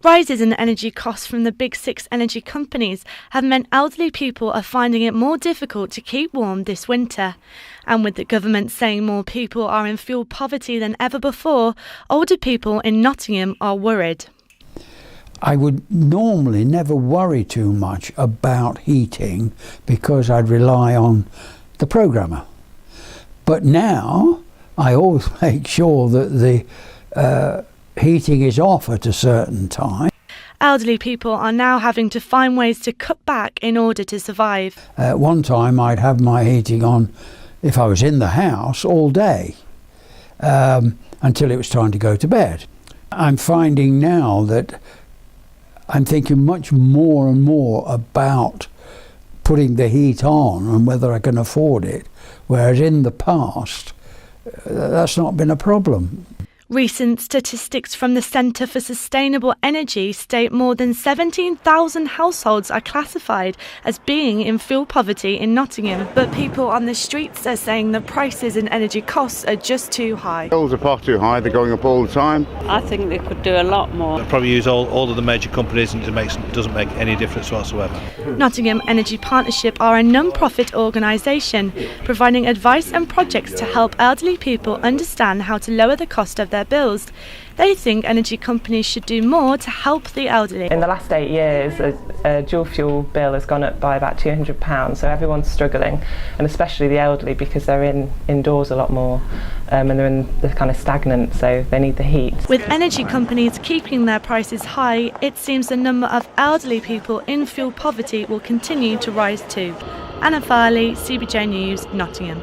Rises in energy costs from the big six energy companies have meant elderly people are finding it more difficult to keep warm this winter. And with the government saying more people are in fuel poverty than ever before, older people in Nottingham are worried. I would normally never worry too much about heating because I'd rely on the programmer. But now I always make sure that the heating is off at a certain time. Elderly people are now having to find ways to cut back in order to survive. At one time I'd have my heating on, if I was in the house, all day until it was time to go to bed. I'm finding now that I'm thinking much more and more about putting the heat on and whether I can afford it, whereas in the past that's not been a problem. Recent statistics from the Centre for Sustainable Energy state more than 17,000 households are classified as being in fuel poverty in Nottingham. But people on the streets are saying the prices and energy costs are just too high. Bills are far too high, they're going up all the time. I think they could do a lot more. They'll probably use all of the major companies and it doesn't make any difference whatsoever. Nottingham Energy Partnership are a non-profit organisation providing advice and projects to help elderly people understand how to lower the cost of their bills. They think energy companies should do more to help the elderly. In the last 8 years, a dual fuel bill has gone up by about £200, so everyone's struggling, and especially the elderly because they're indoors a lot more and they're kind of stagnant, so they need the heat. With energy companies keeping their prices high, it seems the number of elderly people in fuel poverty will continue to rise too. Anna Farley, CBJ News, Nottingham.